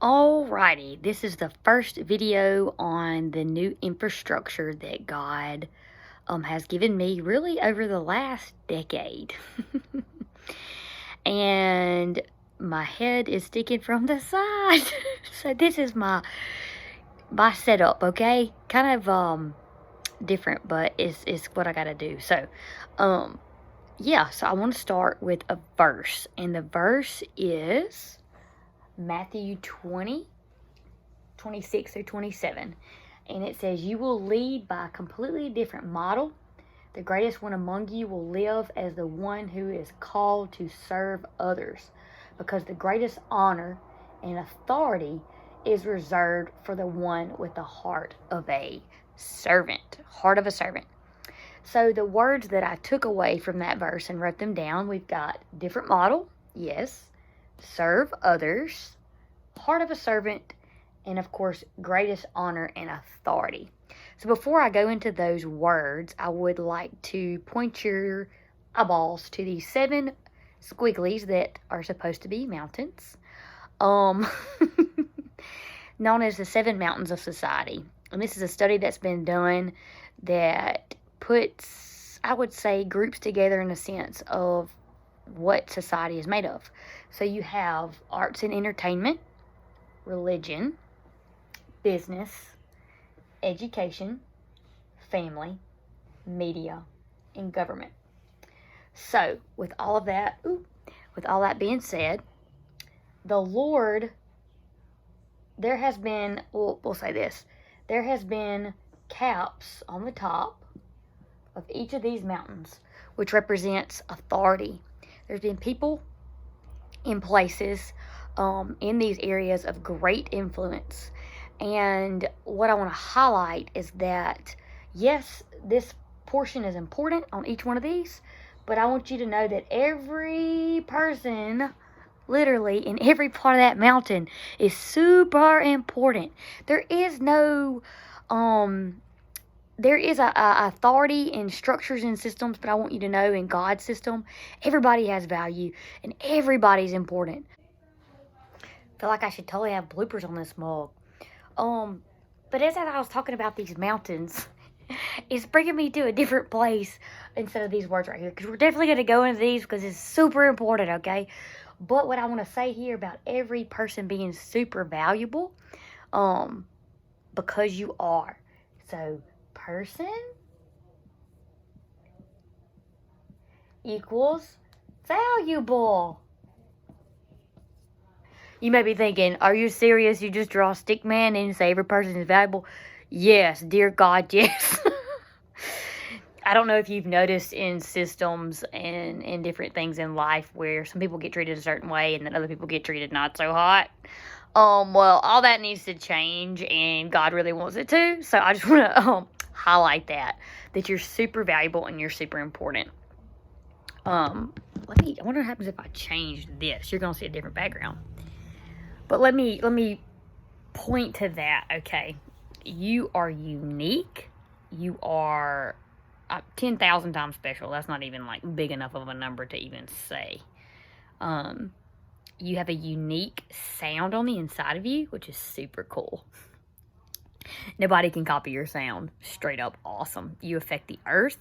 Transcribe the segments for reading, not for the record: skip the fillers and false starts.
Alrighty, this is the first video on the new infrastructure that God has given me really over the last decade. And my head is sticking from the side. So this is my setup, okay? Kind of different, but it's what I gotta do. So yeah, so I want to start with a verse, and the verse is Matthew 20:26 through 27. And it says, "You will lead by a completely different model. The greatest one among you will live as the one who is called to serve others, because the greatest honor and authority is reserved for the one with the heart of a servant." Heart of a servant. So the words that I took away from that verse and wrote them down, we've got different model, yes, serve others, heart of a servant, and of course, greatest honor and authority. So before I go into those words, I would like to point your eyeballs to these 7 squigglies that are supposed to be mountains, known as the 7 mountains of society. And this is a study that's been done that puts, I would say, groups together in a sense of what society is made of. So you have arts and entertainment, religion, business, education, family, media, and government. So with all that being said, the Lord, there has been, we'll say this, there has been caps on the top of each of these mountains, which represents authority. There's been people in places in these areas of great influence. And what I want to highlight is that, yes, this portion is important on each one of these, but I want you to know that every person, literally in every part of that mountain, is super important. There is no there is a authority in structures and systems, but I want you to know in God's system, everybody has value and everybody's important. I feel like I should totally have bloopers on this mug. But as I was talking about these mountains, it's bringing me to a different place instead of these words right here, because we're definitely going to go into these because it's super important, okay? But what I want to say here about every person being super valuable, because you are. So person equals valuable. You may be thinking, are you serious? You just draw a stick man and say every person is valuable? Yes, dear God, yes. I don't know if you've noticed in systems and in different things in life where some people get treated a certain way and then other people get treated not so hot. Well, all that needs to change, and God really wants it to. So I just want to highlight that you're super valuable and you're super important. I wonder what happens if I change this. You're gonna see a different background. But let me point to that, okay? You are unique. You are 10,000 times special. That's not even like big enough of a number to even say. You have a unique sound on the inside of you, which is super cool. Nobody can copy your sound. Straight up awesome. You affect the earth.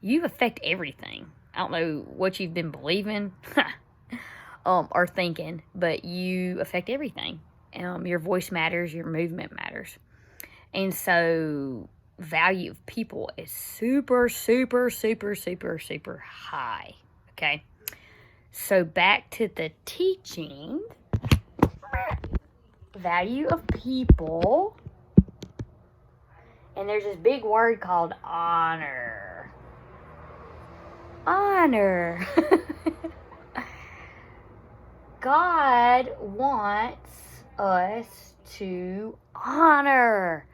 You affect everything. I don't know what you've been believing or thinking, but you affect everything. Your voice matters. Your movement matters. And so value of people is super, super, super, super, super high. Okay? So back to the teaching. Value of people. And there's this big word called honor. Honor. God wants us to honor.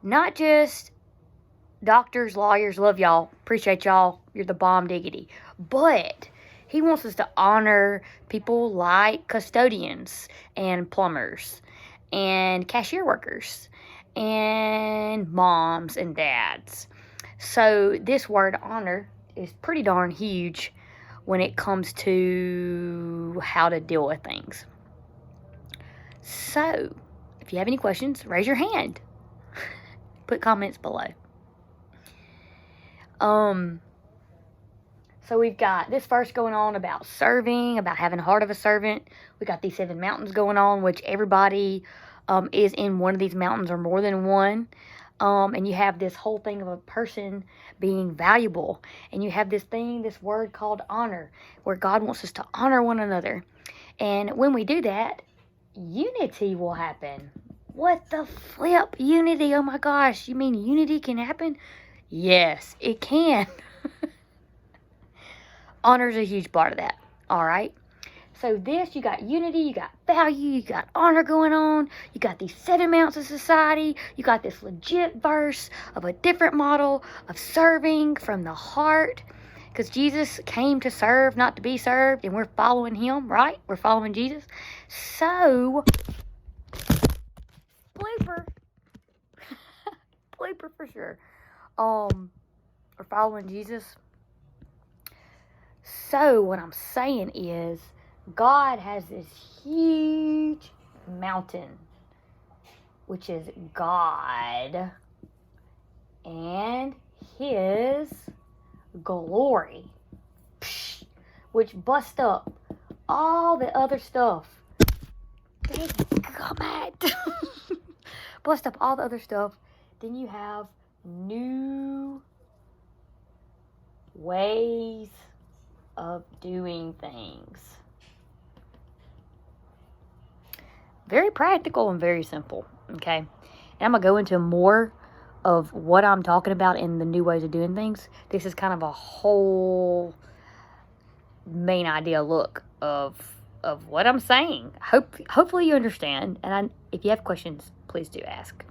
Not just doctors, lawyers, love y'all, appreciate y'all, you're the bomb diggity. But He wants us to honor people like custodians and plumbers and cashier workers and moms and dads. So this word honor is pretty darn huge when it comes to how to deal with things. So, if you have any questions, raise your hand. Put comments below. So we've got this verse going on about serving, about having the heart of a servant. We got these 7 mountains going on, which everybody is in one of these mountains or more than one. And you have this whole thing of a person being valuable. And you have this word called honor, where God wants us to honor one another. And when we do that, unity will happen. What the flip? Unity? Oh my gosh. You mean unity can happen? Yes, it can. Honor is a huge part of that. All right. So this, you got unity, you got value, you got honor going on. You got these 7 mountains of society. You got this legit verse of a different model of serving from the heart. Because Jesus came to serve, not to be served. And we're following him, right? We're following Jesus. So, blooper. Blooper for sure. We're following Jesus. So, what I'm saying is, God has this huge mountain, which is God and his glory, which bust up all the other stuff. Bust up all the other stuff. Then you have new ways of doing things. Very practical and very simple, okay? And I'm going to go into more of what I'm talking about in the new ways of doing things. This is kind of a whole main idea look of what I'm saying. Hopefully you understand. And if you have questions, please do ask.